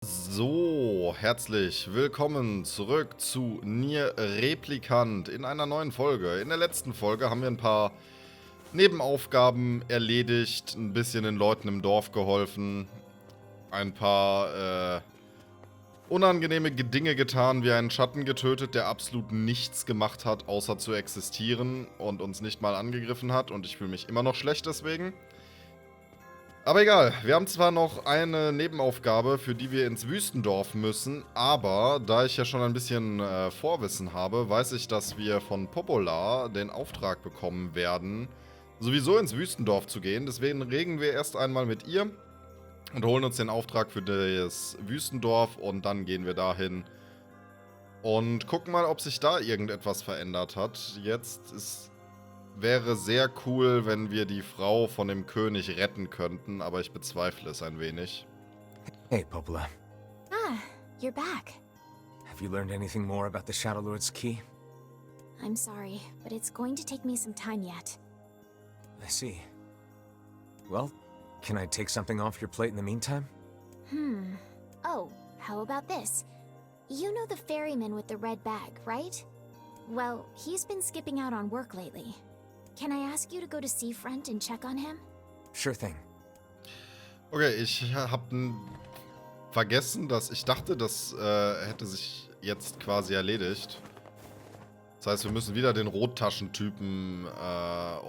So, herzlich willkommen zurück zu NieR Replicant in einer neuen Folge. In der letzten Folge haben wir ein paar Nebenaufgaben erledigt, ein bisschen den Leuten im Dorf geholfen, ein paar unangenehme Dinge getan, wie einen Schatten getötet, der absolut nichts gemacht hat, außer zu existieren und uns nicht mal angegriffen hat, und ich fühle mich immer noch schlecht deswegen. Aber egal, wir haben zwar noch eine Nebenaufgabe, für die wir ins Wüstendorf müssen, aber da ich ja schon ein bisschen Vorwissen habe, weiß ich, dass wir von Popola den Auftrag bekommen werden, sowieso ins Wüstendorf zu gehen. Deswegen reden wir erst einmal mit ihr und holen uns den Auftrag für das Wüstendorf, und dann gehen wir dahin und gucken mal, ob sich da irgendetwas verändert hat. Wäre sehr cool, wenn wir die Frau von dem König retten könnten, aber ich bezweifle es ein wenig. Hey, Popola. Ah, you're back. Have you learned anything more about the Shadow Lord's key? I'm sorry, but it's going to take me some time yet. I see. Well, can I take something off your plate in the meantime? Oh, how about this? You know the ferryman with the red bag, right? Well, he's been skipping out on work lately. Can I ask you to go to Seafront and check on him? Sure thing. Okay, ich habe vergessen, dass ich dachte, das hätte sich jetzt quasi erledigt. Das heißt, wir müssen wieder den Rottaschentypen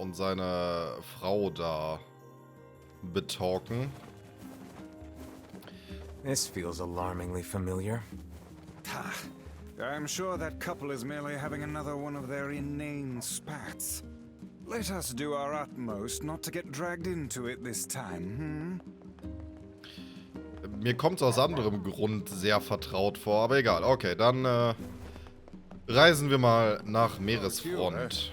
und seine Frau da betalken. This feels alarmingly familiar. I'm sure that couple is merely having another one of their inane spats. Let us do our utmost not to get dragged into it this time, Mir kommt es aus anderem Grund sehr vertraut vor, aber egal. Okay, dann reisen wir mal nach Meeresfront.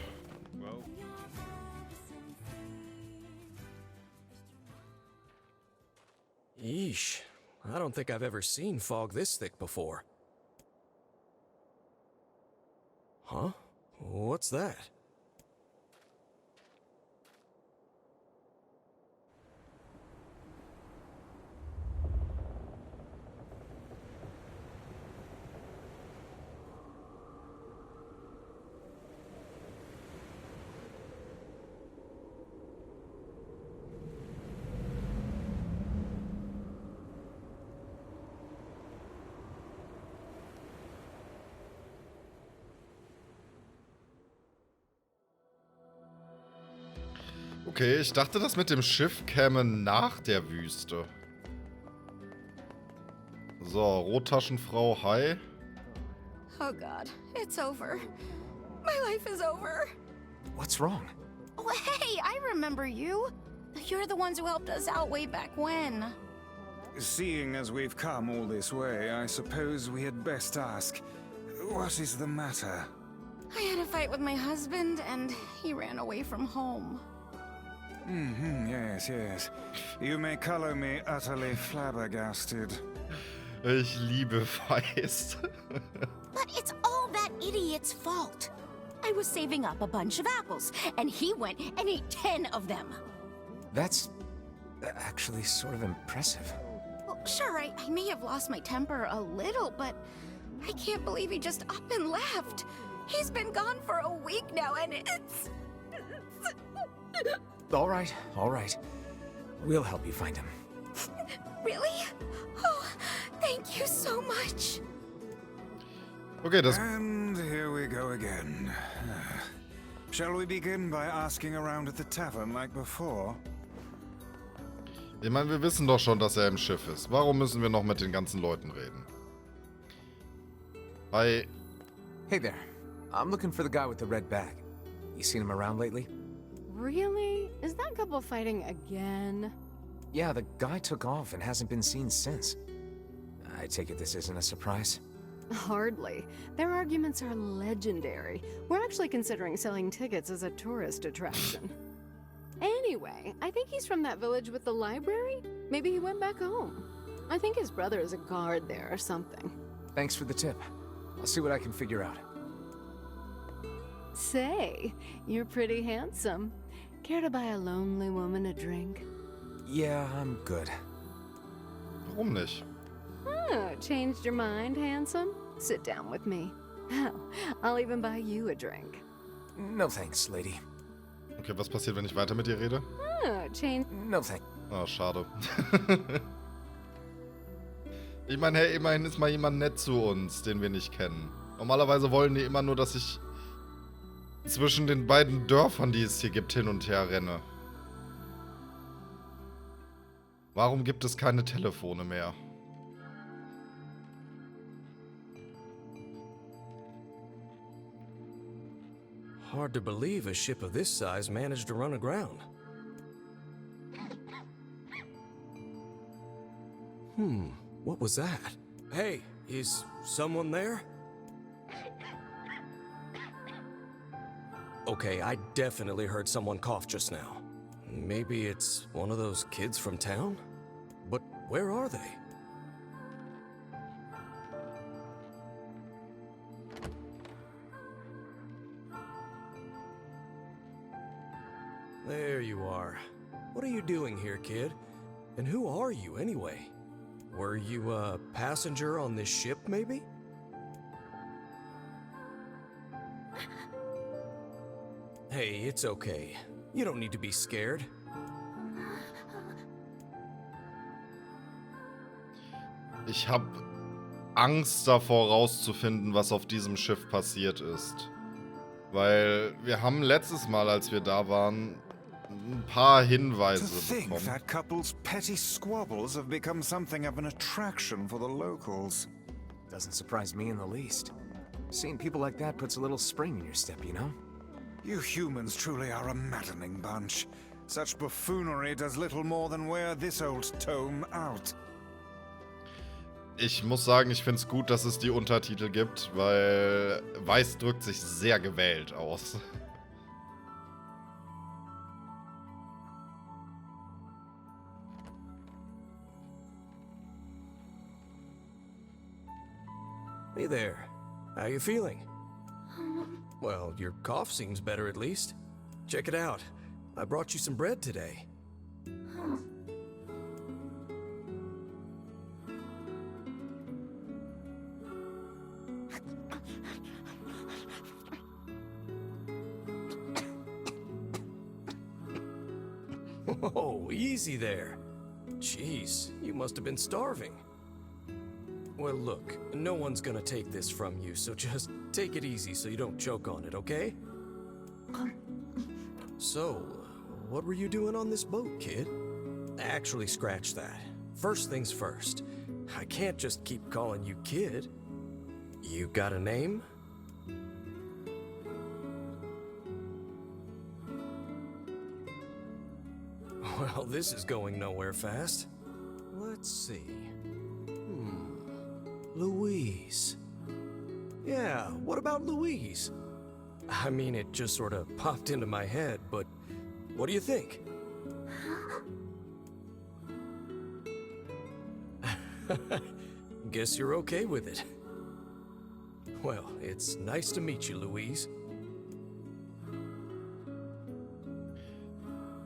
Yeesh. I don't think I've ever seen fog this thick before. Huh? What's that? Okay, ich dachte, das mit dem Schiff käme nach der Wüste. So, Rottaschenfrau, hi. Oh God, it's over. My life is over. What's wrong? Oh, hey, I remember you. You're the ones who helped us out way back when. Seeing as we've come all this way, I suppose we had best ask, what is the matter? I had a fight with my husband, and he ran away from home. Yes. You may color me utterly flabbergasted. Ich liebe Feist. But it's all that idiot's fault. I was saving up a bunch of apples, and he went and ate 10 of them. That's actually sort of impressive. Well, sure, I may have lost my temper a little, but I can't believe he just up and left. He's been gone for a week now, and it's... All right. We'll help you find him. Really? Oh, thank you so much. Okay, das... And here we go again. Shall we begin by asking around at the tavern like before? Ich meine, wir wissen doch schon, dass er im Schiff ist. Warum müssen wir noch mit den ganzen Leuten reden? Hi. Hey there. I'm looking for the guy with the red bag. You seen him around lately? Really? Is that couple fighting again? Yeah, the guy took off and hasn't been seen since. I take it this isn't a surprise? Hardly. Their arguments are legendary. We're actually considering selling tickets as a tourist attraction. Anyway, I think he's from that village with the library. Maybe he went back home. I think his brother is a guard there or something. Thanks for the tip. I'll see what I can figure out. Say, you're pretty handsome. Care to buy a lonely woman a drink? Yeah, I'm good. Warum nicht? changed your mind, handsome? Sit down with me. Hell, I'll even buy you a drink. No thanks, lady. Okay, was passiert, wenn ich weiter mit ihr rede? Change. No thanks. Oh, schade. Ich meine, hey, immerhin ist mal jemand nett zu uns, den wir nicht kennen. Normalerweise wollen die immer nur, dass ich zwischen den beiden Dörfern, die es hier gibt, hin und her renne. Warum gibt es keine Telefone mehr? Hard to believe a ship of this size managed to run aground. What was that? Hey, is someone there? Okay, I definitely heard someone cough just now. Maybe it's one of those kids from town? But where are they? There you are. What are you doing here, kid? And who are you, anyway? Were you a passenger on this ship, maybe? Hey, it's okay. You don't need to be scared. Ich habe Angst davor, rauszufinden, was auf diesem Schiff passiert ist. Weil wir haben letztes Mal, als wir da waren, ein paar Hinweise To think bekommen. that couple's petty squabbles have become something of an attraction for the locals. Doesn't surprise me in the least. Seeing people like that puts a little spring in your step, you know? You humans truly are a maddening bunch. Such buffoonery does little more than wear this old tome out. Ich muss sagen, ich finde es gut, dass es die Untertitel gibt, weil Weiß drückt sich sehr gewählt aus. Hey there. How you feeling? Well, your cough seems better at least. Check it out. I brought you some bread today. Oh, easy there. Jeez, you must have been starving. Well, look, no one's gonna take this from you, so just take it easy so you don't choke on it, okay? So, what were you doing on this boat, kid? Actually, scratch that. First things first. I can't just keep calling you kid. You got a name? Well, this is going nowhere fast. Let's see. Louise. Yeah, what about Louise? I mean, it just sort of popped into my head, but what do you think? Guess you're okay with it. Well, it's nice to meet you, Louise.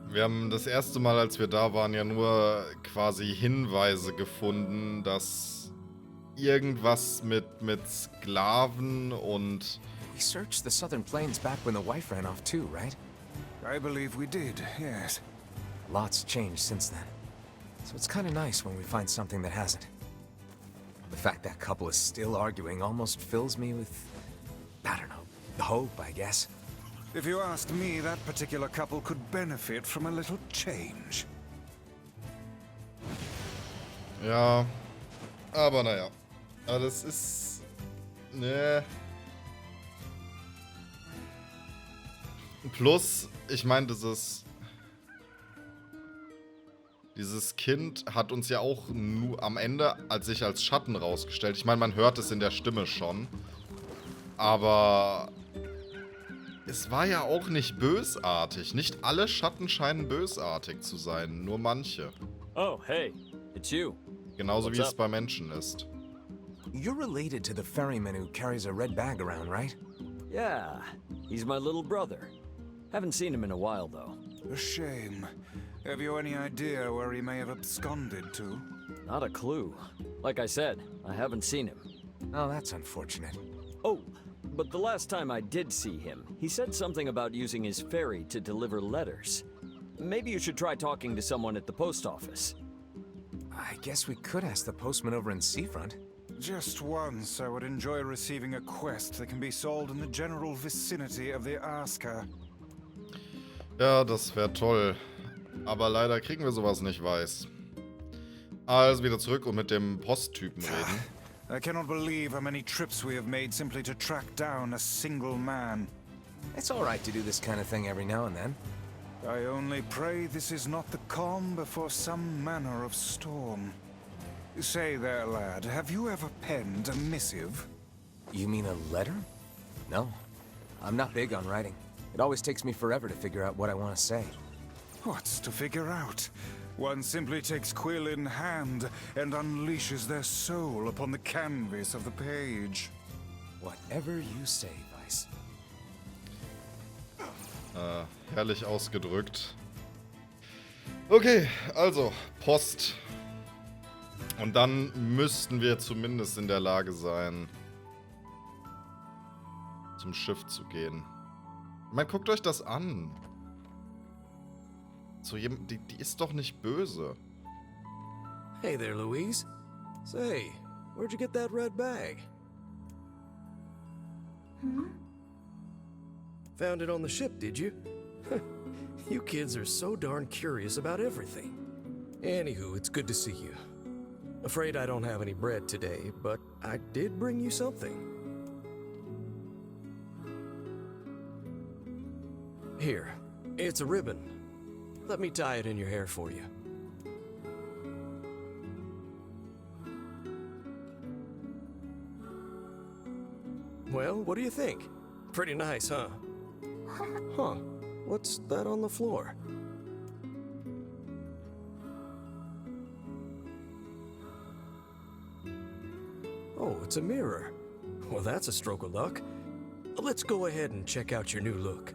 Wir haben das erste Mal, als wir da waren, ja nur quasi Hinweise gefunden, dass irgendwas mit Sklaven und... We searched the southern plains back when the wife ran off too, right? I believe we did, yes. Lots changed since then. So it's kind of nice when we find something that hasn't. The fact that couple is still arguing almost fills me with, I don't know, hope, I guess. If you ask me, that particular couple could benefit from a little change. Ja, aber naja. Aber das ist... Ne. Plus, ich meine, dieses Kind hat uns ja auch nur am Ende sich als Schatten rausgestellt. Ich meine, man hört es in der Stimme schon. Aber es war ja auch nicht bösartig. Nicht alle Schatten scheinen bösartig zu sein, nur manche. Oh, hey, it's you. Genauso What's wie es up? bei Menschen ist. You're related to the ferryman who carries a red bag around, right? Yeah, he's my little brother. Haven't seen him in a while, though. A shame. Have you any idea where he may have absconded to? Not a clue. Like I said, I haven't seen him. Oh, that's unfortunate. Oh, but the last time I did see him, he said something about using his ferry to deliver letters. Maybe you should try talking to someone at the post office. I guess we could ask the postman over in Seafront. Just once, I would enjoy receiving a quest that can be solved in the general vicinity of the Asker. Ja, das wäre toll. Aber leider kriegen wir sowas nicht, weiß. Also wieder zurück und mit dem Posttypen reden. I cannot believe how many trips we have made simply to track down a single man. It's all right to do this kind of thing every now and then. I only pray this is not the calm before some manner of storm. Say there, lad, have you ever penned a missive? You mean a letter? No. I'm not big on writing. It always takes me forever to figure out what I want to say. What's to figure out? One simply takes quill in hand and unleashes their soul upon the canvas of the page. Whatever you say, Vice. Herrlich ausgedrückt. Okay, also Post. Und dann müssten wir zumindest in der Lage sein, zum Schiff zu gehen. Ich meine, guckt euch das an. So jemand, die ist doch nicht böse. Hey there, Louise. Say, where'd you get that red bag? Found it on the ship, did you? You kids are so darn curious about everything. Anywho, it's good to see you. Afraid I don't have any bread today, but I did bring you something. Here, it's a ribbon. Let me tie it in your hair for you. Well, what do you think? Pretty nice, huh? Huh. What's that on the floor? Oh, it's a mirror. Well, that's a stroke of luck. Let's go ahead and check out your new look.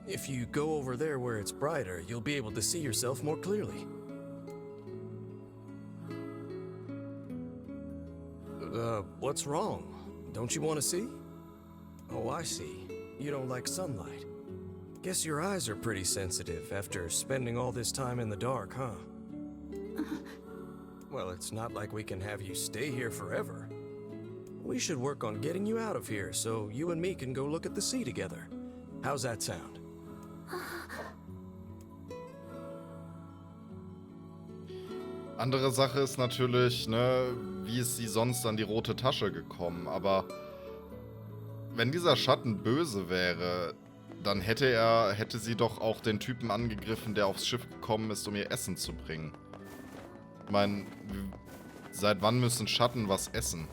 If you go over there where it's brighter, you'll be able to see yourself more clearly. What's wrong? Don't you want to see? Oh, I see. You don't like sunlight. Guess your eyes are pretty sensitive after spending all this time in the dark, huh? Well, it's not like we can have you stay here forever. We should work on getting you out of here so you and me can go look at the sea together. How's that sound? Andere Sache ist natürlich, ne, wie ist sie sonst an die rote Tasche gekommen? Aber wenn dieser Schatten böse wäre, dann hätte sie doch auch den Typen angegriffen, der aufs Schiff gekommen ist, um ihr Essen zu bringen. Ich meine, seit wann müssen Schatten was essen?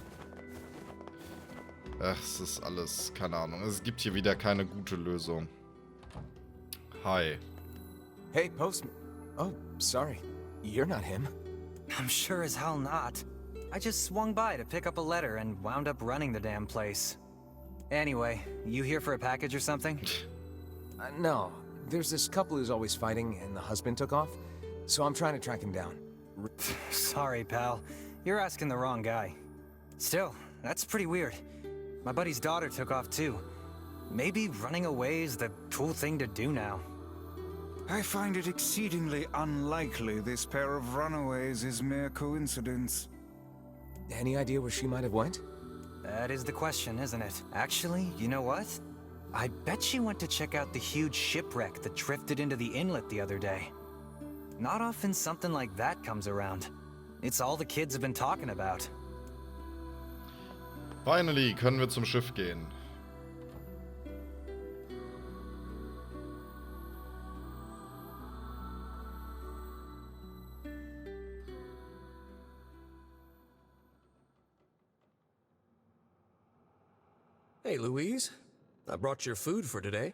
Ach, es ist alles, keine Ahnung. Es gibt hier wieder keine gute Lösung. Hi. Hey, postman. Oh, sorry. You're not him. I'm sure as hell not. I just swung by to pick up a letter and wound up running the damn place. Anyway, you here for a package or something? No. There's this couple who's always fighting, and the husband took off. So I'm trying to track him down. Sorry, pal. You're asking the wrong guy. Still, that's pretty weird. My buddy's daughter took off too. Maybe running away is the cool thing to do now. I find it exceedingly unlikely this pair of runaways is mere coincidence. Any idea where she might have went? That is the question, isn't it? Actually, you know what? I bet she went to check out the huge shipwreck that drifted into the inlet the other day. Not often something like that comes around. It's all the kids have been talking about. Finally können wir zum Schiff gehen. Hey, Louise. I brought your food for today.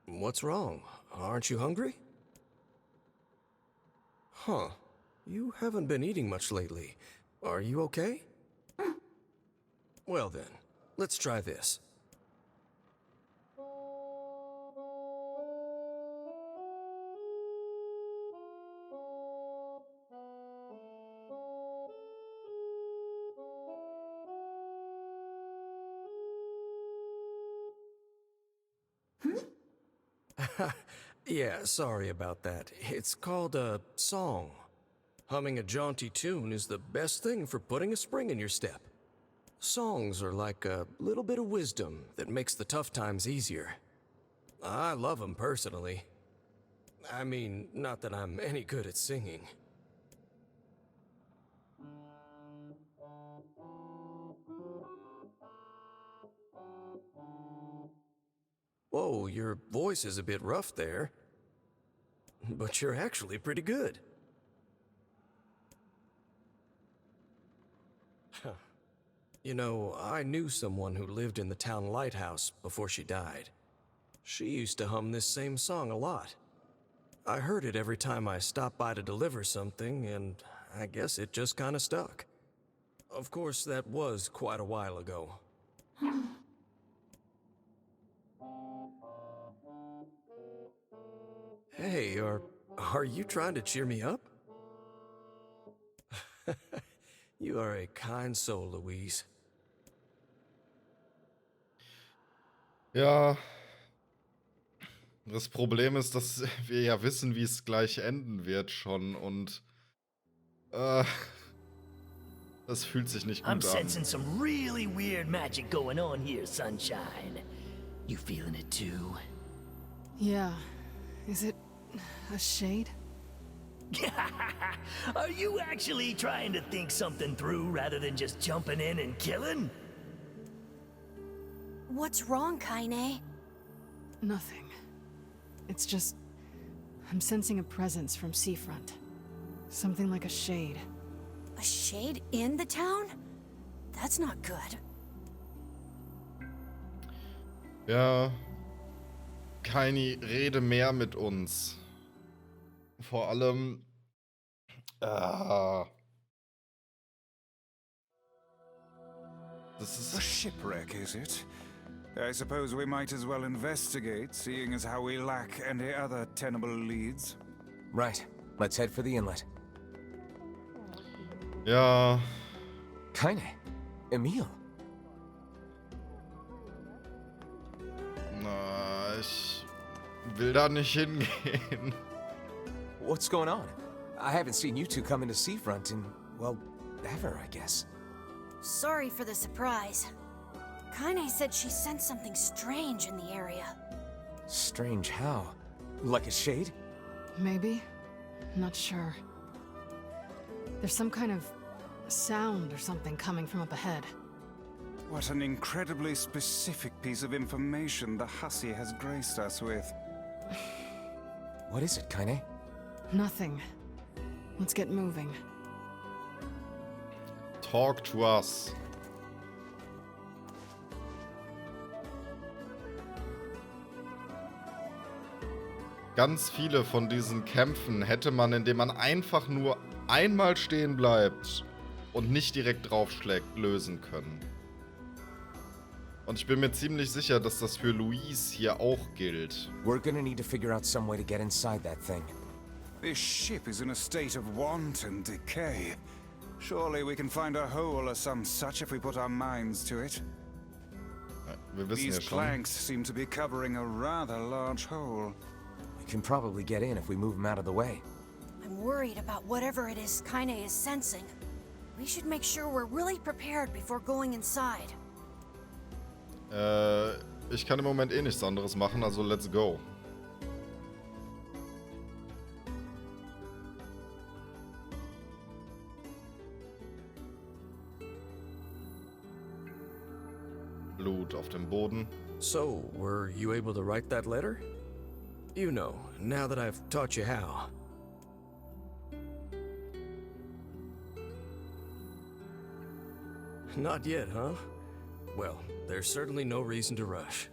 What's wrong? Aren't you hungry? Huh. You haven't been eating much lately. Are you okay? Well then, let's try this. Yeah, sorry about that. It's called a song. Humming a jaunty tune is the best thing for putting a spring in your step. Songs are like a little bit of wisdom that makes the tough times easier. I love them personally. I mean, not that I'm any good at singing. Whoa, your voice is a bit rough there. But you're actually pretty good. Huh. You know, I knew someone who lived in the town lighthouse before she died. She used to hum this same song a lot. I heard it every time I stopped by to deliver something, and I guess it just kinda stuck. Of course, that was quite a while ago. Hey, are you trying to cheer me up? You are a kind soul, Louise. Ja. Das Problem ist, dass wir ja wissen, wie es gleich enden wird schon und das fühlt sich nicht I'm gut an. sensing some really weird magic going on here, Sunshine. You feeling it too? Yeah. Is it a shade? Are you actually trying to think something through rather than just jumping in and killing? What's wrong, Kaine? Nothing. It's just... I'm sensing a presence from seafront. Something like a shade. A shade in the town? That's not good. Ja. Kaini, rede mehr mit uns. Vor allem... Das ist... A shipwreck, is it? I suppose we might as well investigate, seeing as how we lack any other tenable leads. Right. Let's head for the inlet. Ja... Kaine. Emil. Na, ich will da nicht hingehen. What's going on? I haven't seen you two come into Seafront in, well, ever, I guess. Sorry for the surprise. Kaine said she sensed something strange in the area. Strange how? Like a shade? Maybe? Not sure. There's some kind of sound or something coming from up ahead. What an incredibly specific piece of information the hussy has graced us with. What is it, Kaine? Nothing. Let's get moving. Talk to us. Ganz viele von diesen Kämpfen hätte man, indem man einfach nur einmal stehen bleibt und nicht direkt draufschlägt, lösen können. Und ich bin mir ziemlich sicher, dass das für Louise hier auch gilt. We're gonna need to figure out some way to get inside that thing. This ship is in a state of wanton decay. Surely we can find a hole or some such if we put our minds to it. Wir wissen ja These schon. planks seem to be covering a rather large hole. We can probably get in if we move them out of the way. I'm worried about whatever it is Kaine is sensing. We should make sure we're really prepared before going inside. Ich kann im Moment eh nichts anderes machen, also let's go. Blut auf dem Boden. So, were you able to write that letter? You know, now that I've taught you how. Not yet, huh? Well, there's certainly no reason to rush.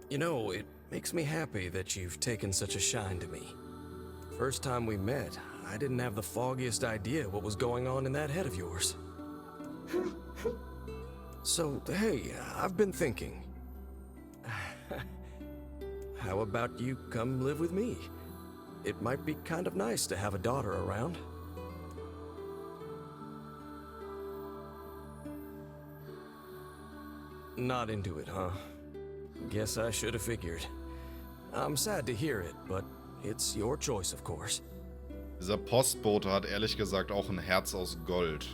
You know, it makes me happy that you've taken such a shine to me. First time we met, I didn't have the foggiest idea what was going on in that head of yours. So, hey, I've been thinking. How about you come live with me? It might be kind of nice to have a daughter around. Not into it, huh? Guess I should have figured. I'm sad to hear it, but it's your choice, of course. Dieser Postbote hat ehrlich gesagt auch ein Herz aus Gold.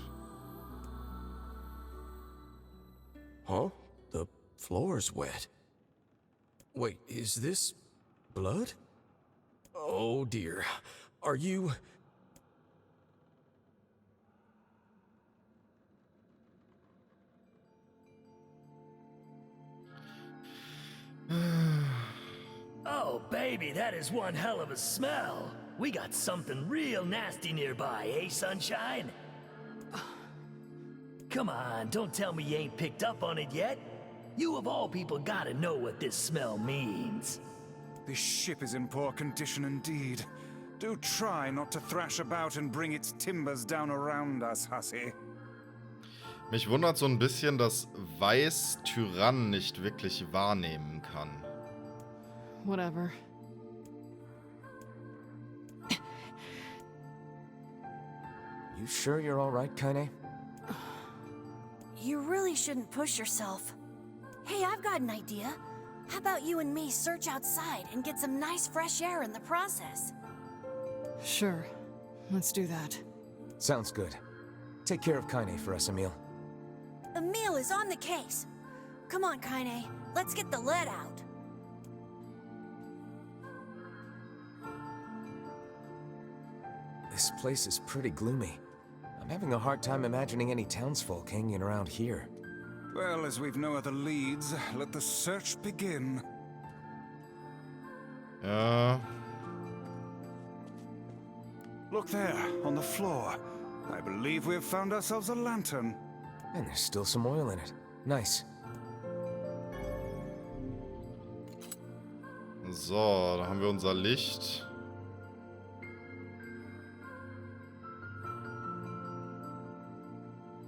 Huh? The floor's wet. Wait, is this blood? Oh dear. Are you... Oh, baby, that is one hell of a smell. We got something real nasty nearby, eh, Sunshine? Come on, don't tell me you ain't picked up on it yet. You of all people gotta know what this smell means. This ship is in poor condition indeed. Do try not to thrash about and bring its timbers down around us, hussy. Mich wundert so ein bisschen, dass Weiß Tyrann nicht wirklich wahrnehmen kann. Whatever. You sure you're all right, Kaine? You really shouldn't push yourself. Hey, I've got an idea. How about you and me search outside and get some nice fresh air in the process? Sure. Let's do that. Sounds good. Take care of Kaine for us, Emil. Emil is on the case. Come on, Kaine. Let's get the lead out. This place is pretty gloomy. I'm having a hard time imagining any townsfolk hanging around here. Well, as we've no other leads, let the search begin. Ja. Look there, on the floor. I believe we have found ourselves a lantern. And there's still some oil in it. Nice. So, da haben wir unser Licht.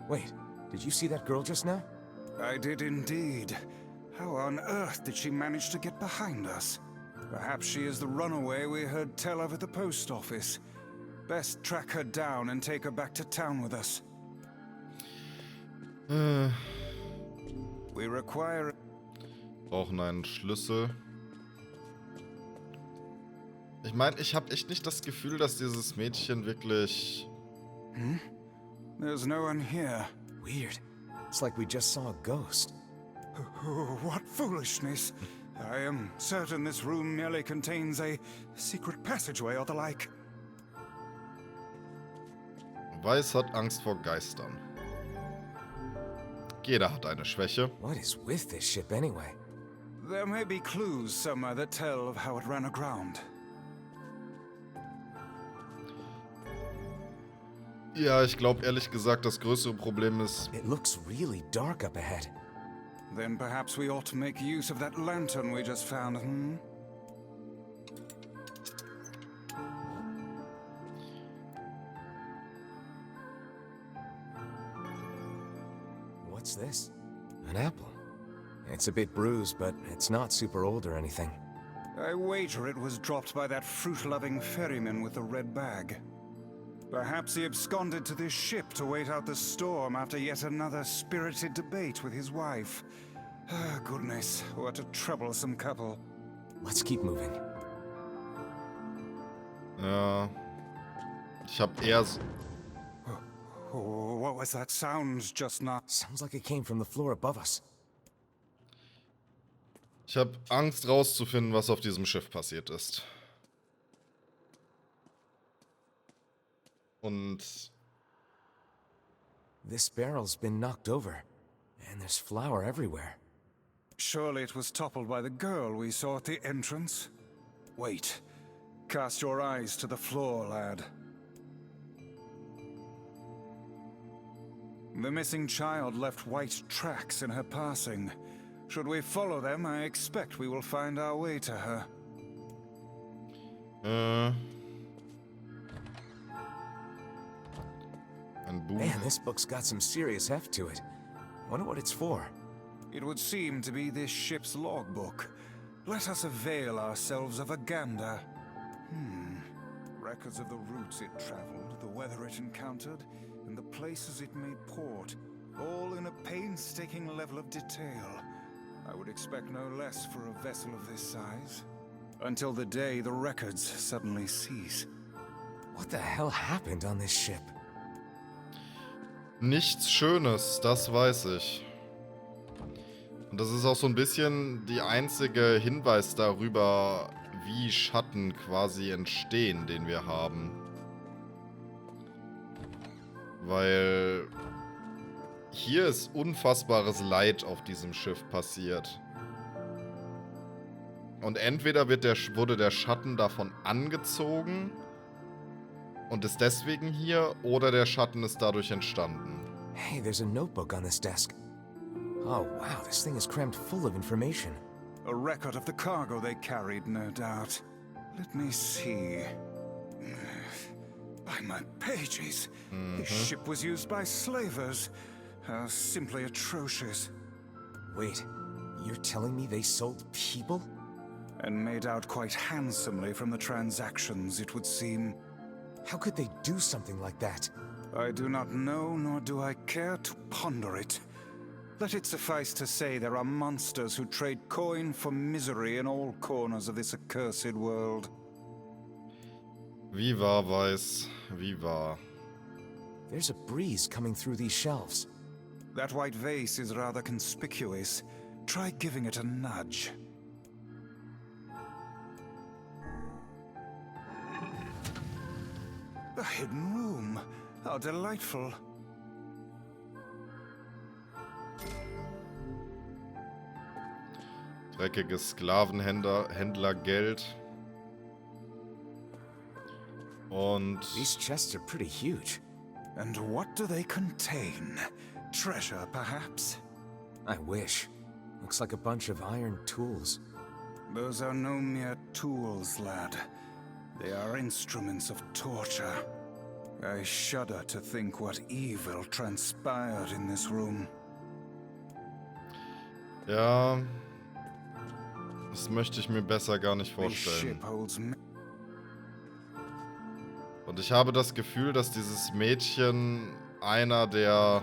Wait, did you see that girl just now? I did indeed. How on earth did she manage to get behind us? Perhaps she is the runaway we heard tell of at the post office. Best track her down and take her back to town with us. We require... Brauchen einen Schlüssel. Ich meine, ich habe echt nicht das Gefühl, dass dieses Mädchen wirklich... Hmm? There's no one here. Weird. It's like we just saw a ghost. Oh, what foolishness. I am certain this room merely contains a secret passageway or the like. Weiß hat Angst vor Geistern. Jeder hat eine Schwäche. What is with this ship anyway? There may be clues somewhere that tell of how it ran aground. Ja, ich glaube ehrlich gesagt, das größere Problem ist... It looks really dark up ahead. Then perhaps we ought to make use of that lantern we just found, hmm? What's this? An apple. It's a bit bruised, but it's not super old or anything. I wager it was dropped by that fruit-loving ferryman with the red bag. Perhaps he absconded to this ship to wait out the storm after yet another spirited debate with his wife. Ah, goodness, what a troublesome couple. Let's keep moving. Ja... Ich habe eher... Oh, what was that sound just now? Sounds like it came from the floor above us. Ich habe Angst rauszufinden, was auf diesem Schiff passiert ist. Und... This barrel's been knocked over, and there's flour everywhere. Surely it was toppled by the girl we saw at the entrance? Wait. Cast your eyes to the floor, lad. The missing child left white tracks in her passing. Should we follow them, I expect we will find our way to her. Ein Buch. Man, this book's got some serious heft to it. Wonder what it's for. It would seem to be this ship's logbook. Let us avail ourselves of a gander. Records of the routes it traveled, the weather it encountered, and the places it made port, all in a painstaking level of detail. I would expect no less for a vessel of this size. Until the day the records suddenly cease. What the hell happened on this ship? Nichts Schönes, das weiß ich. Und das ist auch so ein bisschen die einzige Hinweis darüber, wie Schatten quasi entstehen, den wir haben. Weil hier ist unfassbares Leid auf diesem Schiff passiert. Und entweder wurde der Schatten davon angezogen und ist deswegen hier, oder der Schatten ist dadurch entstanden. Hey, there's a notebook on this desk. Oh, wow, this thing is crammed full of information. A record of the cargo they carried, no doubt. Let me see. By my pages, this ship was used by slavers. How simply atrocious. Wait, you're telling me they sold people? And made out quite handsomely from the transactions, it would seem. How could they do something like that? I do not know, nor do I care to ponder it. Let it suffice to say there are monsters who trade coin for misery in all corners of this accursed world. Wie wahr, Weiß, wie wahr. There's a breeze coming through these shelves. That white vase is rather conspicuous. Try giving it a nudge. A hidden room. How delightful. Dreckiges Sklavenhändlergeld. Und These chests are pretty huge. And what do they contain? Treasure, perhaps? I wish. Looks like a bunch of iron tools. Those are no mere tools, lad. They are instruments of torture. I shudder to think what evil transpired in this room. ja, das möchte ich mir besser gar nicht This vorstellen. ship holds Und ich habe das Gefühl, dass dieses Mädchen einer der,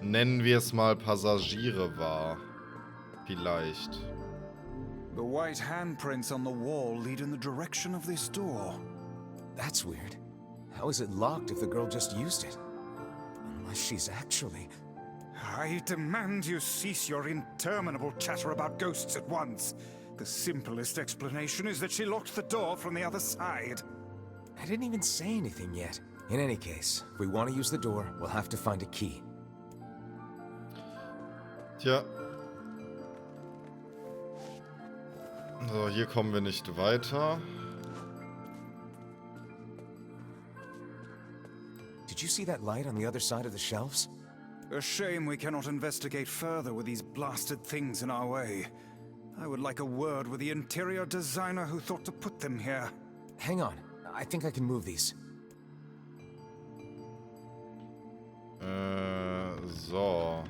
nennen wir es mal, Passagiere war. Vielleicht. The white handprints on the wall lead in the direction of this door. That's weird. How is it locked if the girl just used it? Unless she's actually... I demand you cease your interminable chatter about ghosts at once. The simplest explanation is that she locked the door from the other side. I didn't even say anything yet. In any case, if we want to use the door, we'll have to find a key. Tja. So, hier kommen wir nicht weiter. Did you see that light on the other side of the shelves? A shame we cannot investigate further with these blasted things in our way. I would like a word with the interior designer who thought to put them here. Hang on. I think I can move these. So.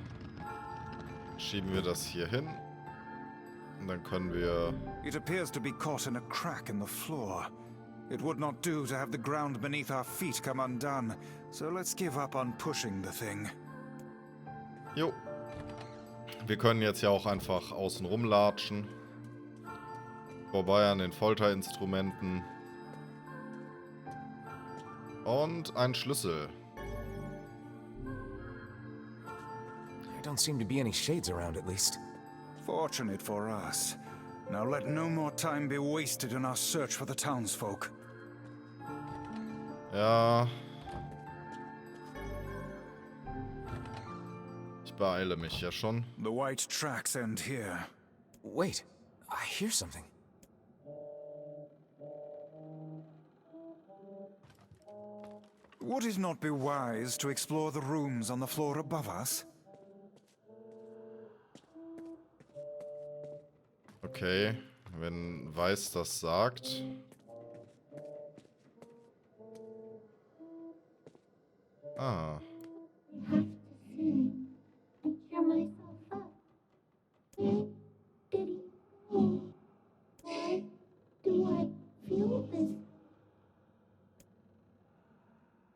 Schieben wir das hier hin. Und dann können wir... It appears to be caught in a crack in the floor. It would not do to have the ground beneath our feet come undone, so let's give up on pushing the thing. Jo. Wir können jetzt ja auch einfach außen rumlatschen. Vorbei an den Folterinstrumenten. Und ein Schlüssel. There don't seem to be any shades around, at least. Fortunate for us. Now let no more time be wasted in our search for the townsfolk. Ja. Ich beeile mich ja schon. The white tracks end here. Wait, I hear something. Would it not be wise to explore the rooms on the floor above us? Okay, wenn Weiß das sagt. Ah.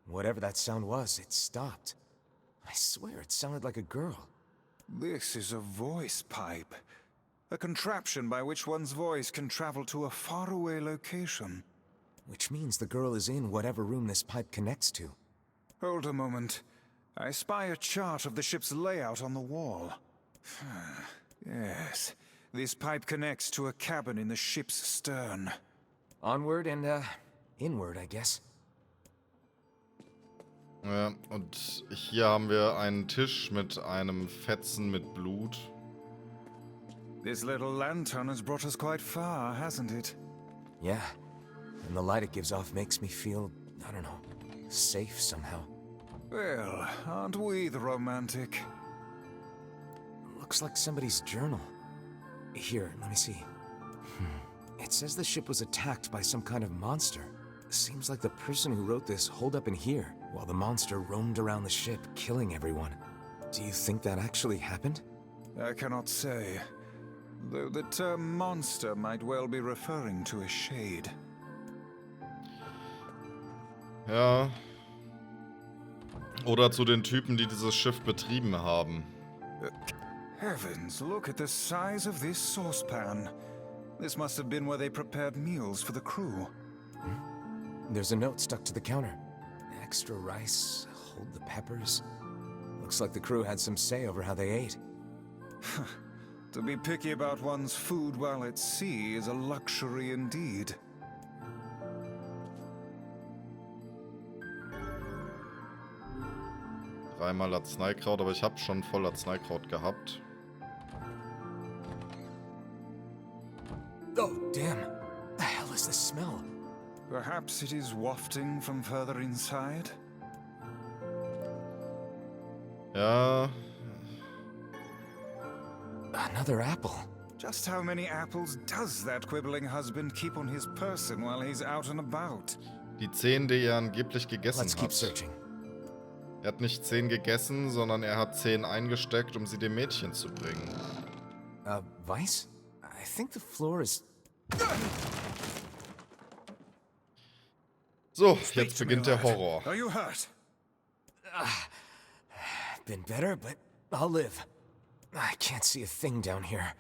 Whatever that sound was, it stopped. I swear it sounded like a girl. This is a voice pipe. A contraption by which one's voice can travel to a faraway location. Which means the girl is in whatever room this pipe connects to. Hold a moment. I spy a chart of the ship's layout on the wall. Yes, this pipe connects to a cabin in the ship's stern. Onward and, inward, I guess. Ja, und hier haben wir einen Tisch mit einem Fetzen mit Blut. This little lantern has brought us quite far, hasn't it? Yeah. And the light it gives off makes me feel, I don't know, safe somehow. Well, aren't we the romantic? Looks like somebody's journal. Here, let me see. It says the ship was attacked by some kind of monster. Seems like the person who wrote this holed up in here, while the monster roamed around the ship, killing everyone. Do you think that actually happened? I cannot say. Though the term monster might well be referring to a shade. Ja. Oder zu den Typen, die dieses Schiff betrieben haben. Heavens, look at the size of this saucepan. This must have been where they prepared meals for the crew. There's a note stuck to the counter. Extra rice, hold the peppers. Looks like the crew had some say over how they ate. To be picky about one's food while at sea is a luxury indeed. Dreimal Arzneikraut, aber ich habe schon voll Arzneikraut gehabt. Oh, damn. The hell is this smell? Perhaps it is wafting from further inside? Ja. Another apple. Just how many apples does that quibbling husband keep on his person while he's out and about? Die 10, die er angeblich gegessen Let's keep hat. searching. Er hat nicht 10 gegessen, sondern er hat 10 eingesteckt, um sie dem Mädchen zu bringen. Weiss? I think the floor is... So, jetzt beginnt der Horror. Are you hurt? Been better, but I'll live. I can't see a thing down here.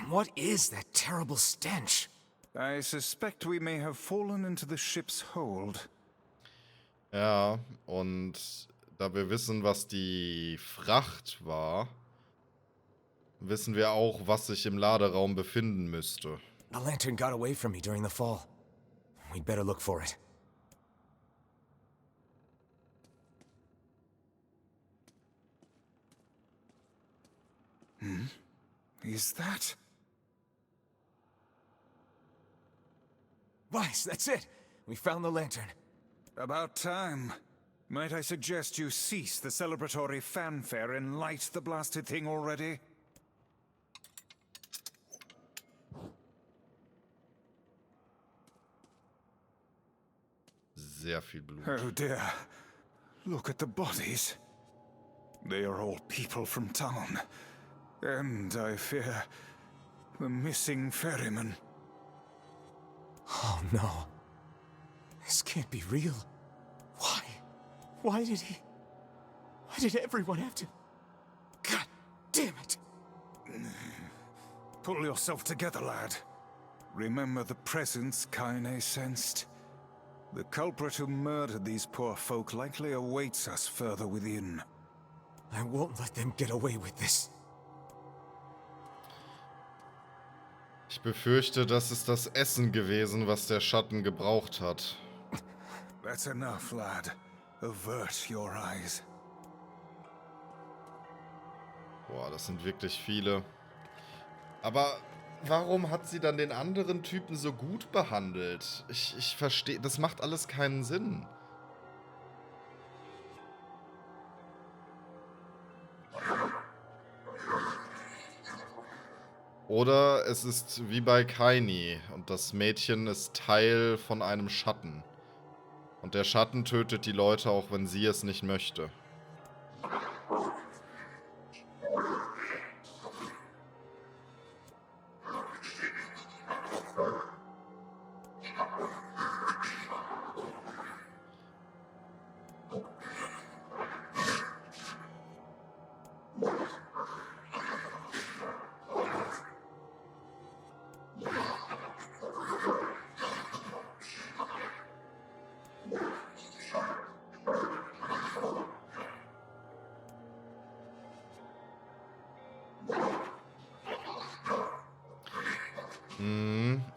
What is that terrible stench? I suspect we may have fallen into the ship's hold. Ja, und da wir wissen, was die Fracht war, wissen wir auch, was sich im Laderaum befinden müsste. The lantern got away from me during the fall. We'd better look for it. Is that? Weiss, that's it! We found the lantern. About time. Might I suggest you cease the celebratory fanfare and light the blasted thing already? Sehr viel Blut. Oh dear. Look at the bodies. They are all people from town. And, I fear, the missing ferryman. Oh no. This can't be real. Why? Why did everyone have to... God damn it! Pull yourself together, lad. Remember the presence Kaine sensed. The culprit who murdered these poor folk likely awaits us further within. I won't let them get away with this. Ich befürchte, das ist das Essen gewesen, was der Schatten gebraucht hat. That's enough, lad. Avert your eyes. Boah, das sind wirklich viele. Aber warum hat sie dann den anderen Typen so gut behandelt? Ich verstehe, das macht alles keinen Sinn. Oder es ist wie bei Kaini und das Mädchen ist Teil von einem Schatten. Und der Schatten tötet die Leute, auch wenn sie es nicht möchte.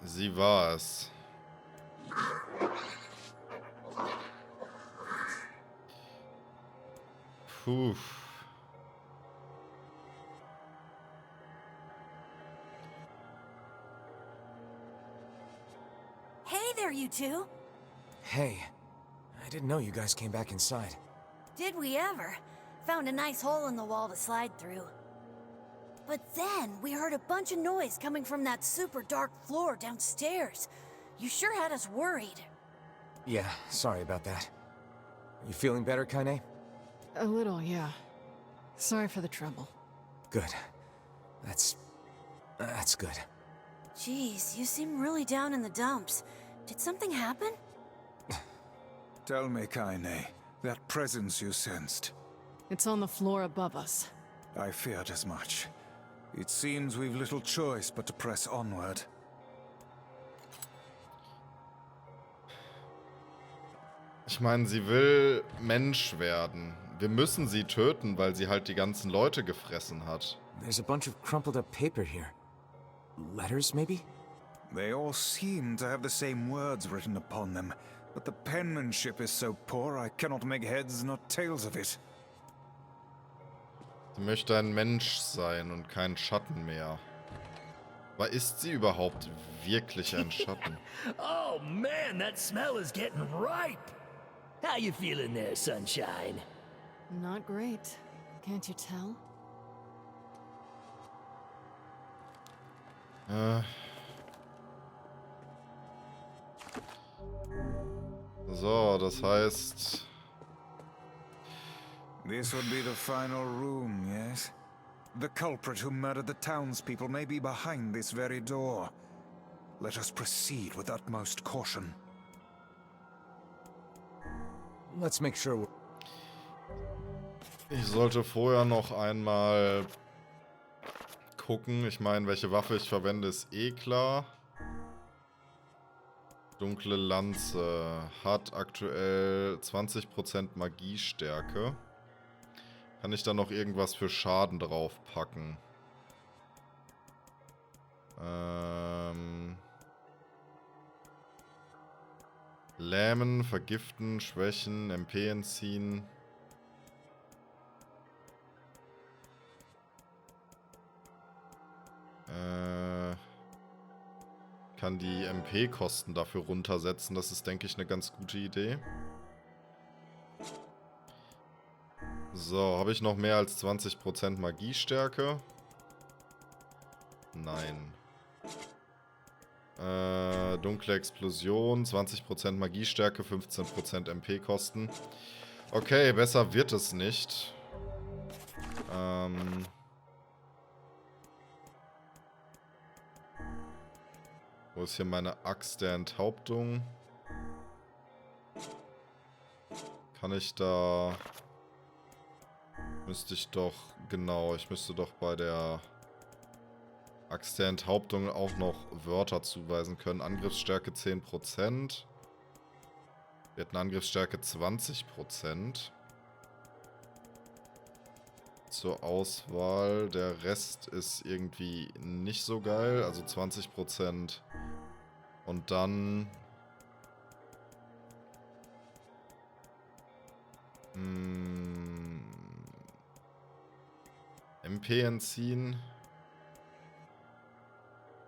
Sie war es. Puh. Hey there, you two. Hey, I didn't know you guys came back inside. Did we ever? Found a nice hole in the wall to slide through. But then we heard a bunch of noise coming from that super dark floor downstairs. You sure had us worried. Yeah, sorry about that. You feeling better, Kaine? A little, yeah. Sorry for the trouble. Good. That's good. Jeez, you seem really down in the dumps. Did something happen? Tell me, Kaine, that presence you sensed. It's on the floor above us. I feared as much. It seems we've little choice but to press onward. Ich meine, sie will Mensch werden. Wir müssen sie töten, weil sie halt die ganzen Leute gefressen hat. There's a bunch of crumpled up paper here. Letters, maybe? They all seem to have the same words written upon them, but the penmanship is so poor I cannot make heads nor tails of it. Sie möchte ein Mensch sein und kein Schatten mehr. Aber ist sie überhaupt wirklich ein Schatten? Oh man, that smell is getting ripe. How you feeling there, sunshine? Not great. Can't you tell? So, das heißt... This would be the final room, yes? The culprit who murdered the townspeople may be behind this very door. Let us proceed with utmost caution. Let's make sure Ich sollte vorher noch einmal gucken. Ich meine, welche Waffe ich verwende, ist eh klar. Dunkle Lanze hat aktuell 20% Magiestärke. Kann ich da noch irgendwas für Schaden draufpacken? Lähmen, vergiften, schwächen, MP entziehen. Kann die MP-Kosten dafür runtersetzen. Das ist, denke ich, eine ganz gute Idee. So, habe ich noch mehr als 20% Magiestärke? Nein. Dunkle Explosion, 20% Magiestärke, 15% MP-Kosten. Okay, besser wird es nicht. Wo ist hier meine Axt der Enthauptung? Kann ich da... Müsste ich doch... Genau, ich müsste doch bei der Axt der Enthauptung auch noch Wörter zuweisen können. Angriffsstärke 10%. Wir hätten Angriffsstärke 20%. Zur Auswahl. Der Rest ist irgendwie nicht so geil. Also 20%. Und dann... MP entziehen.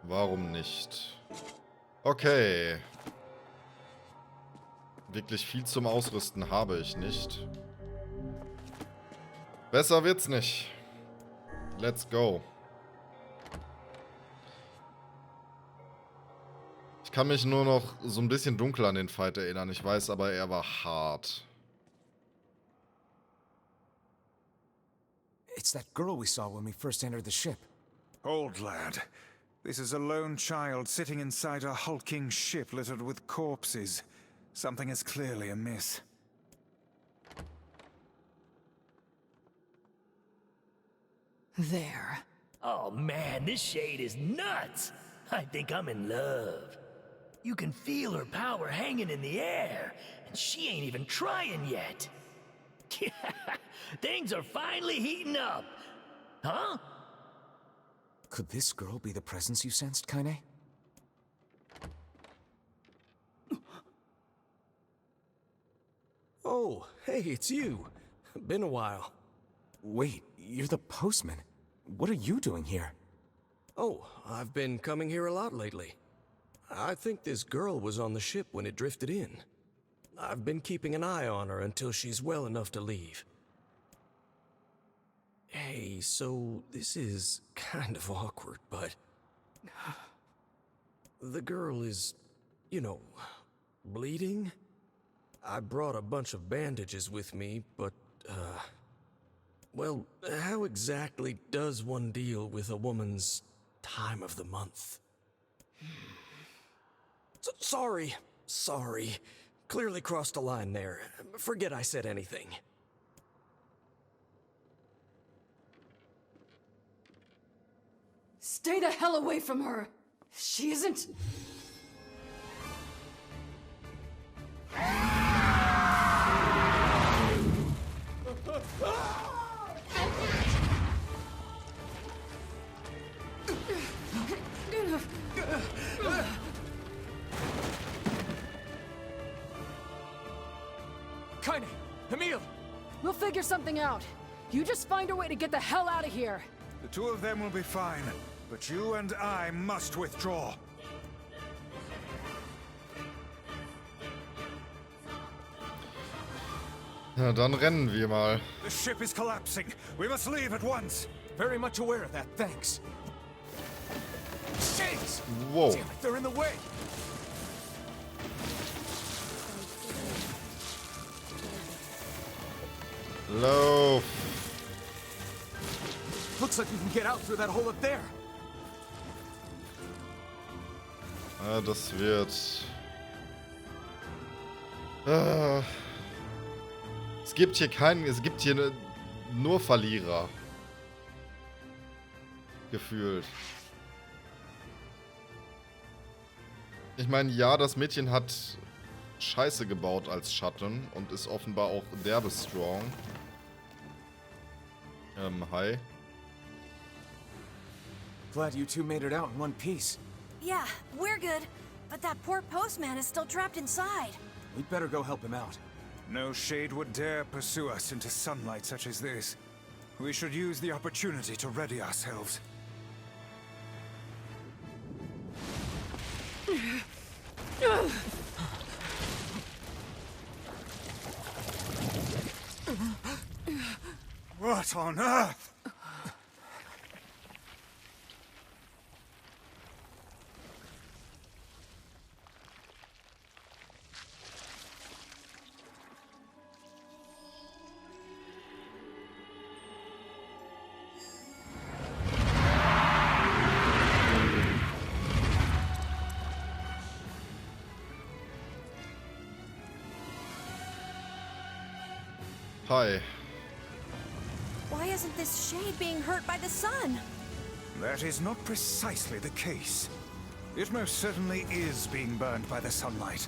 Warum nicht? Okay. Wirklich viel zum Ausrüsten habe ich nicht. Besser wird's nicht. Let's go. Ich kann mich nur noch so ein bisschen dunkel an den Fight erinnern. Ich weiß aber, er war hart. It's that girl we saw when we first entered the ship. Old lad, this is a lone child sitting inside a hulking ship littered with corpses. Something is clearly amiss. There. Oh man, this shade is nuts. I think I'm in love. You can feel her power hanging in the air, and she ain't even trying yet. Things are finally heating up. Huh? Could this girl be the presence you sensed, Kaine? Oh, hey, it's you. Been a while. Wait, you're the postman. What are you doing here? Oh, I've been coming here a lot lately. I think this girl was on the ship when it drifted in. I've been keeping an eye on her until she's well enough to leave. Hey, so this is kind of awkward, but... the girl is, you know, bleeding? I brought a bunch of bandages with me, but, well, how exactly does one deal with a woman's time of the month? Sorry. Clearly crossed a line there. Forget I said anything. Stay the hell away from her! She isn't... Kaine! Emil! We'll figure something out. You just find a way to get the hell out of here. The two of them will be fine, but you and I must withdraw. Na, dann rennen wir mal. The ship is collapsing. We must leave at once. Very much aware of that, thanks. Shades! Whoa. Damn it, they're in the way! Lauf. Looks like we can get out through that hole up there. Ah, das wird... Es gibt hier nur Verlierer. Gefühlt. Ich meine, ja, das Mädchen hat Scheiße gebaut als Schatten und ist offenbar auch derbe strong. Hi. Glad you two made it out in one piece. Yeah, we're good. But that poor postman is still trapped inside. We'd better go help him out. No shade would dare pursue us into sunlight such as this. We should use the opportunity to ready ourselves. What on earth? Hi. Why isn't this shade being hurt by the sun? That is not precisely the case. It most certainly is being burned by the sunlight.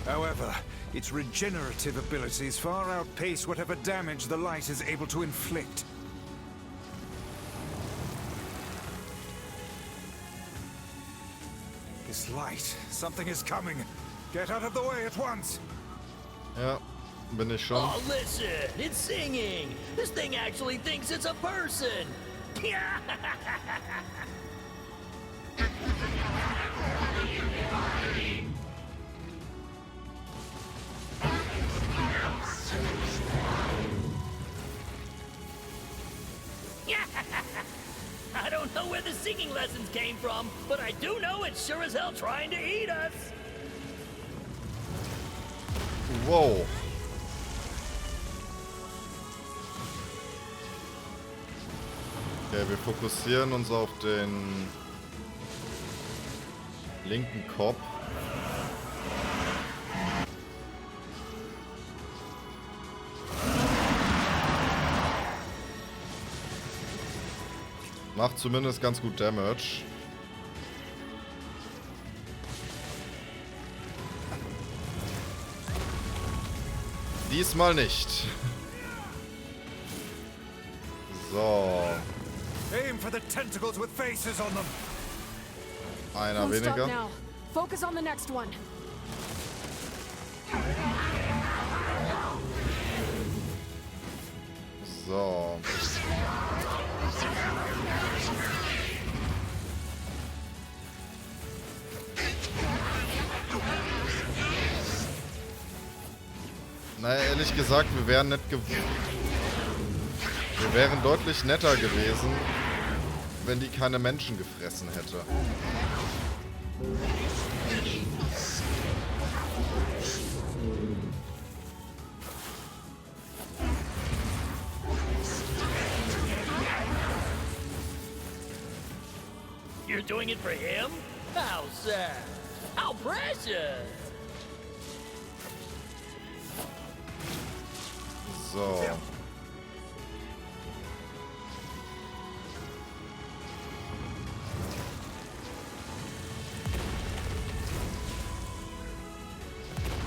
However, its regenerative abilities far outpace whatever damage the light is able to inflict. This light, something is coming. Get out of the way at once. Ja, bin ich schon. Oh, listen, it's singing. This thing actually thinks it's a person. I don't know where the singing lessons came from, but I do know it's sure as hell trying to eat us. Wow. Okay, wir fokussieren uns auf den linken Kopf. Macht zumindest ganz gut Damage. Diesmal nicht. So. Aim for the tentacles with faces on them. Einer Don't stop weniger. now. Focus on the next one. So. Naja, ehrlich gesagt, wir wären deutlich netter gewesen, wenn die keine Menschen gefressen hätte. You're doing it for him? How sad. How precious. So.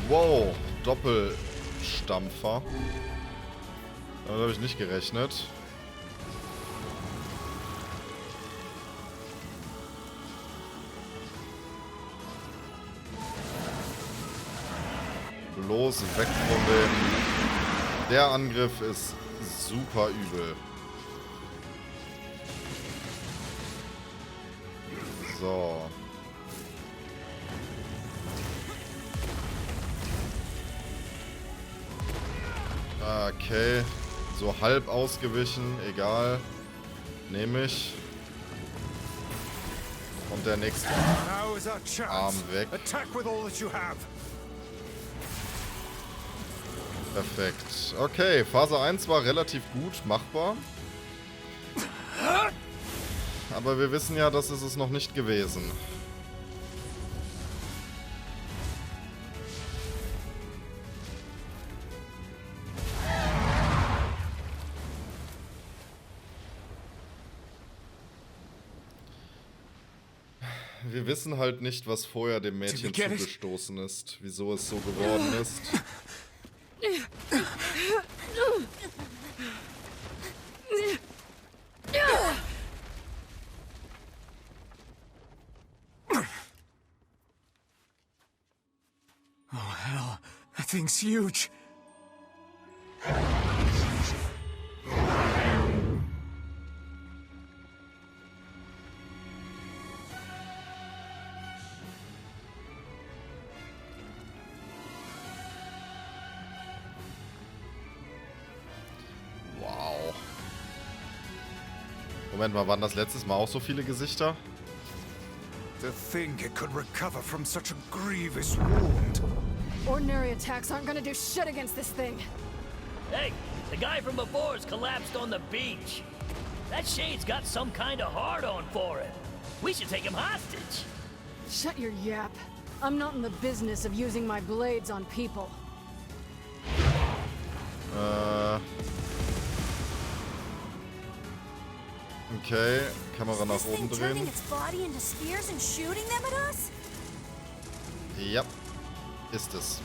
Wow, Doppelstampfer. Damit habe ich nicht gerechnet. Bloß weg von dem. Der Angriff ist super übel. So. Okay. So halb ausgewichen, egal. Nehme ich. Und der nächste Arm weg. Perfekt. Okay, Phase 1 war relativ gut machbar. Aber wir wissen ja, das ist es noch nicht gewesen. Wir wissen halt nicht, was vorher dem Mädchen zugestoßen ist, wieso es so geworden ist. Oh hell, that thing's huge. Moment mal, waren das letztes Mal auch so viele Gesichter? To think it could recover from such a grievous wound. Ordinary attacks aren't gonna do shit against this thing. Hey, the guy from before's collapsed on the beach. That shade's got some kind of hard-on for him. We should take him hostage. Shut your yap. I'm not in the business of using my blades on people. Okay, Kamera nach oben drehen. Ja, ist es.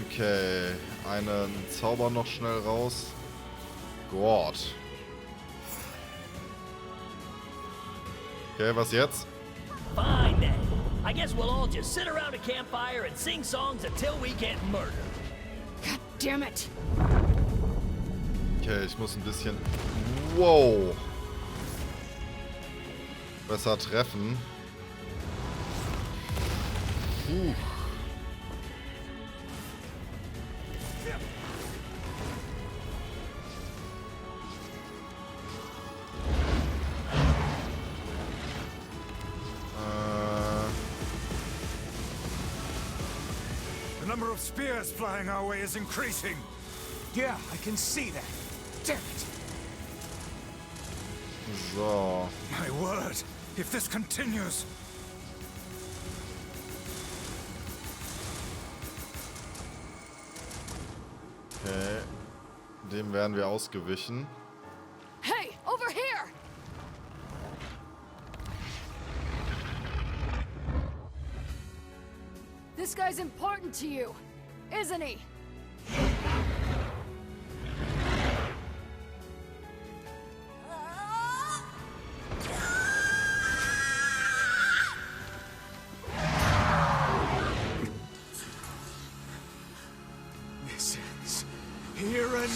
Okay, einen Zauber noch schnell raus. Gott. Okay, was jetzt? Fine then. I guess we'll all just sit around a campfire and sing songs until we get murdered. God damn it. Okay, ich muss ein bisschen... Wow. Besser treffen. Puh. The number of spears flying our way is increasing. Yeah, I can see that. Damn it. So. My word, if this continues. Okay. Dem wären wir ausgewichen. Hey, over here! This guy's important to you, isn't he?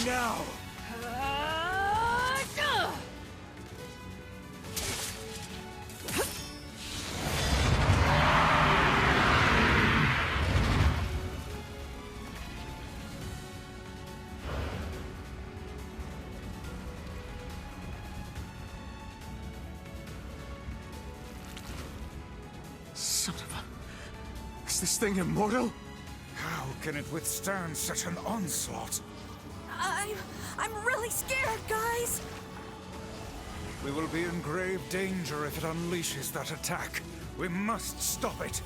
now! Son of a... Is this thing immortal? How can it withstand such an onslaught? I'm really scared, guys! We will be in grave danger if it unleashes that attack. We must stop it.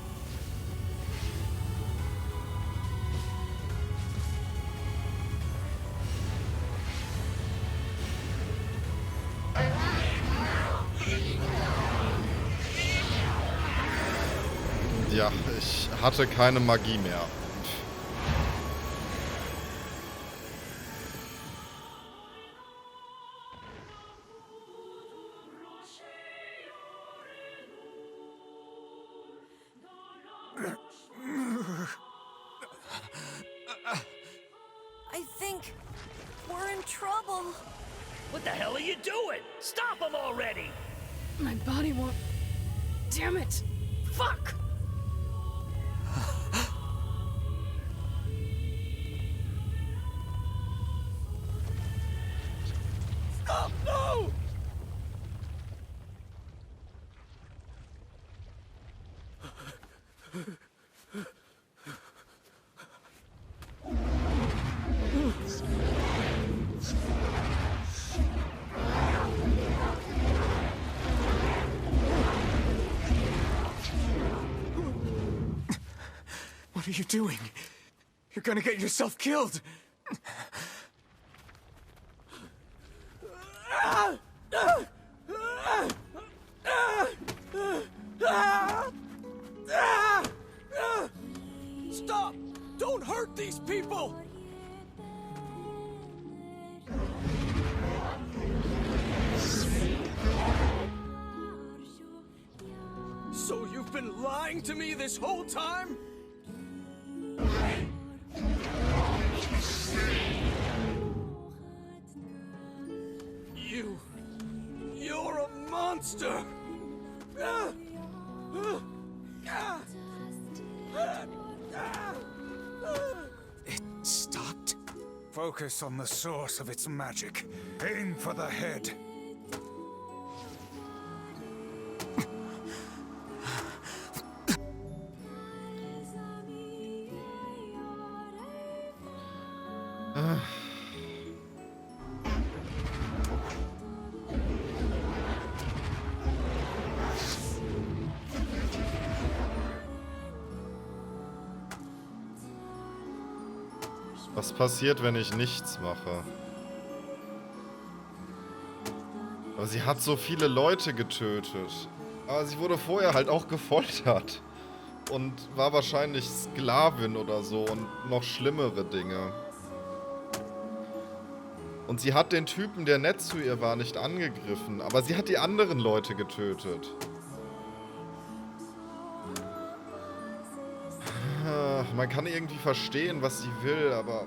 Ja, ich hatte keine Magie mehr. I think we're in trouble. What the hell are you doing? Stop him already! My body won't... Damn it! Fuck! Stop! No! What are you doing? You're gonna get yourself killed! Stop! Don't hurt these people! So you've been lying to me this whole time? You're a monster! It stopped? Focus on the source of its magic. Aim for the head. Was passiert, wenn ich nichts mache? Aber sie hat so viele Leute getötet. Aber sie wurde vorher halt auch gefoltert. Und war wahrscheinlich Sklavin oder so und noch schlimmere Dinge. Und sie hat den Typen, der nett zu ihr war, nicht angegriffen. Aber sie hat die anderen Leute getötet. Man kann irgendwie verstehen, was sie will, aber...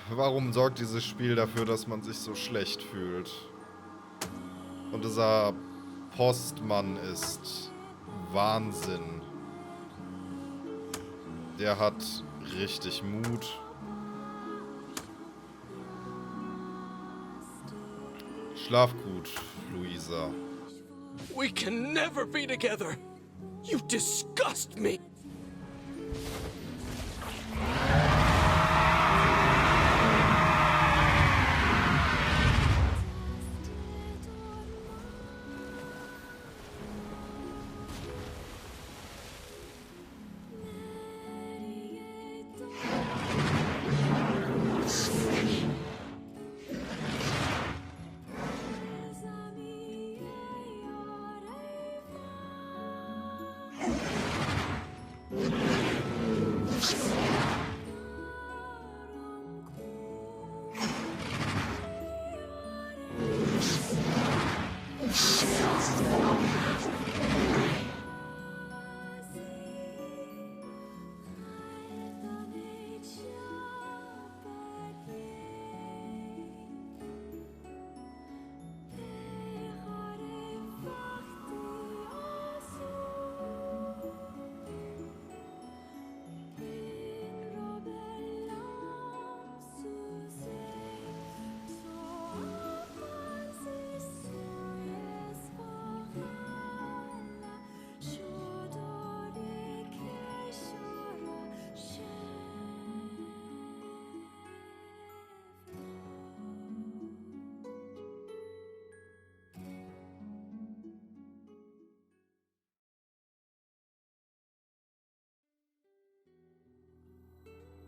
Warum sorgt dieses Spiel dafür, dass man sich so schlecht fühlt? Und dieser Postmann ist Wahnsinn. Der hat richtig Mut. Schlaf gut, Luisa. We can never be together! You disgust me!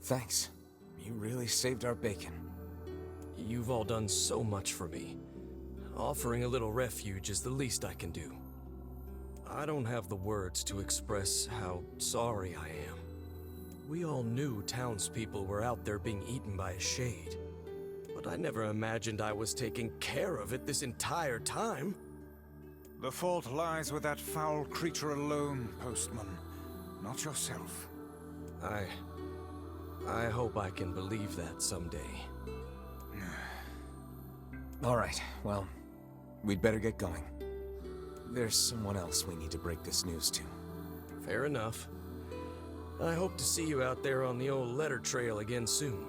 Thanks. You really saved our bacon. You've all done so much for me. Offering a little refuge is the least I can do. I don't have the words to express how sorry I am. We all knew townspeople were out there being eaten by a shade. But I never imagined I was taking care of it this entire time. The fault lies with that foul creature alone, Postman. Not yourself. I hope I can believe that someday. Alright, well, we'd better get going. There's someone else we need to break this news to. Fair enough. I hope to see you out there on the old letter trail again soon.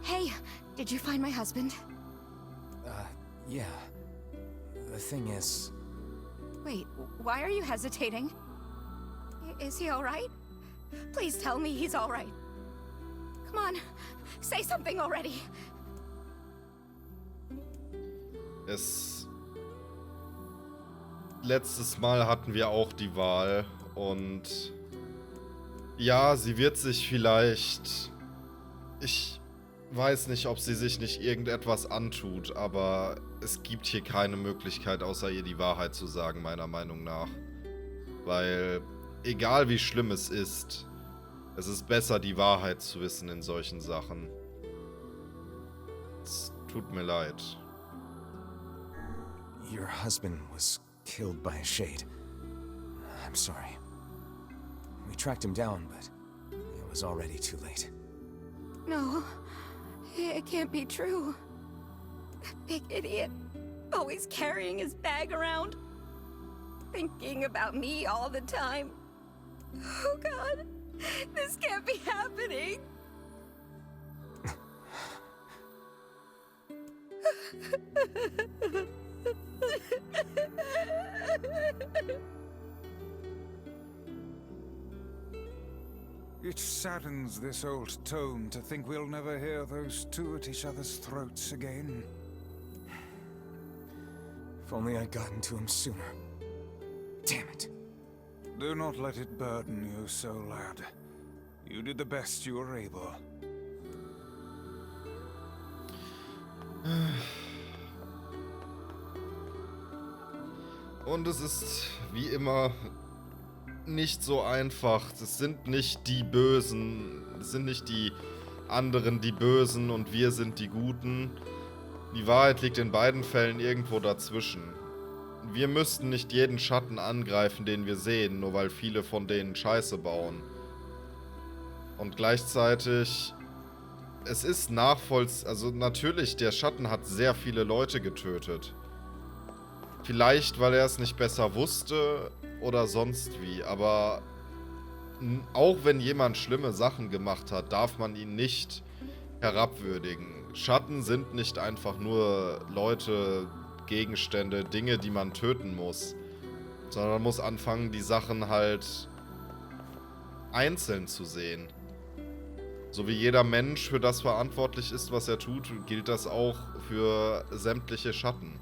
Hey, did you find my husband? Yeah. The thing is... Wait, why are you hesitating? Is he alright? Please tell me he's alright. Come on, say something already. Letztes Mal hatten wir auch die Wahl und ja, sie wird sich vielleicht... Ich weiß nicht, ob sie sich nicht irgendetwas antut, aber es gibt hier keine Möglichkeit, außer ihr die Wahrheit zu sagen, meiner Meinung nach. Weil, egal wie schlimm es ist besser, die Wahrheit zu wissen in solchen Sachen. Es tut mir leid. Your husband was killed by a shade. I'm sorry. We tracked him down, but it was already too late. No, it can't be true. That big idiot, always carrying his bag around, thinking about me all the time. Oh God, this can't be happening. It saddens this old tome to think we'll never hear those two at each other's throats again. If only I'd gotten to him sooner. Damn it. Do not let it burden you so, lad. You did the best you were able. Und es ist, wie immer, nicht so einfach. Es sind nicht die Bösen, es sind nicht die anderen die Bösen und wir sind die Guten. Die Wahrheit liegt in beiden Fällen irgendwo dazwischen. Wir müssten nicht jeden Schatten angreifen, den wir sehen, nur weil viele von denen Scheiße bauen. Und gleichzeitig, es ist nachvollziehbar, also natürlich, der Schatten hat sehr viele Leute getötet. Vielleicht, weil er es nicht besser wusste oder sonst wie, aber auch wenn jemand schlimme Sachen gemacht hat, darf man ihn nicht herabwürdigen. Schatten sind nicht einfach nur Leute, Gegenstände, Dinge, die man töten muss, sondern man muss anfangen, die Sachen halt einzeln zu sehen. So wie jeder Mensch für das verantwortlich ist, was er tut, gilt das auch für sämtliche Schatten.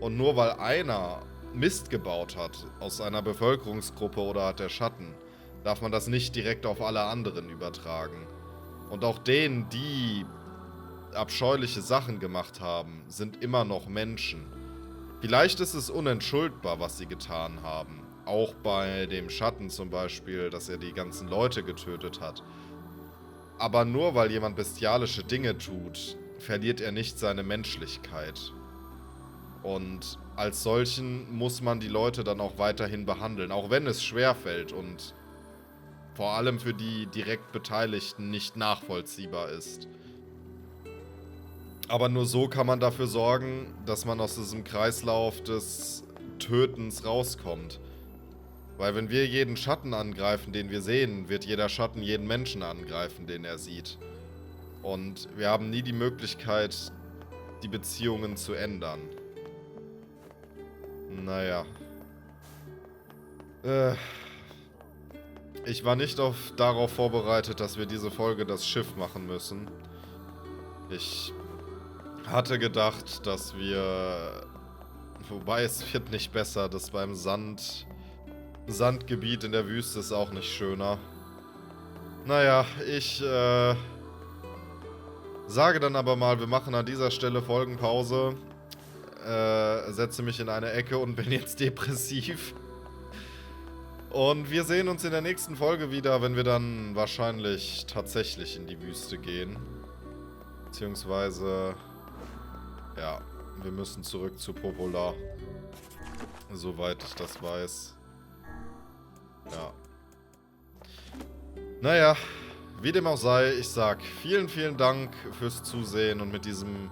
Und nur weil einer Mist gebaut hat aus einer Bevölkerungsgruppe oder hat der Schatten, darf man das nicht direkt auf alle anderen übertragen. Und auch denen, die abscheuliche Sachen gemacht haben, sind immer noch Menschen. Vielleicht ist es unentschuldbar, was sie getan haben. Auch bei dem Schatten zum Beispiel, dass er die ganzen Leute getötet hat. Aber nur weil jemand bestialische Dinge tut, verliert er nicht seine Menschlichkeit. Und als solchen muss man die Leute dann auch weiterhin behandeln, auch wenn es schwerfällt und vor allem für die direkt Beteiligten nicht nachvollziehbar ist. Aber nur so kann man dafür sorgen, dass man aus diesem Kreislauf des Tötens rauskommt. Weil wenn wir jeden Schatten angreifen, den wir sehen, wird jeder Schatten jeden Menschen angreifen, den er sieht. Und wir haben nie die Möglichkeit, die Beziehungen zu ändern. Naja. Ich war nicht darauf vorbereitet, dass wir diese Folge das Schiff machen müssen. Ich hatte gedacht, dass wir... Wobei, es wird nicht besser, das beim Sand Sandgebiet in der Wüste ist auch nicht schöner. Naja, ich sage dann aber mal, wir machen an dieser Stelle Folgenpause. Setze mich in eine Ecke und bin jetzt depressiv. Und wir sehen uns in der nächsten Folge wieder, wenn wir dann wahrscheinlich tatsächlich in die Wüste gehen. Beziehungsweise, ja, wir müssen zurück zu Popola. Soweit ich das weiß. Ja. Naja, wie dem auch sei, ich sag vielen, vielen Dank fürs Zusehen und mit diesem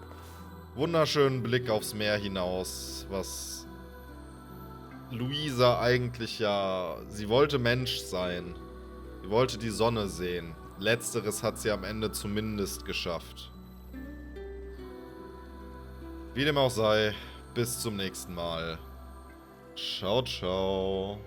wunderschönen Blick aufs Meer hinaus, was Luisa eigentlich ja, sie wollte Mensch sein. Sie wollte die Sonne sehen. Letzteres hat sie am Ende zumindest geschafft. Wie dem auch sei, bis zum nächsten Mal. Ciao, ciao.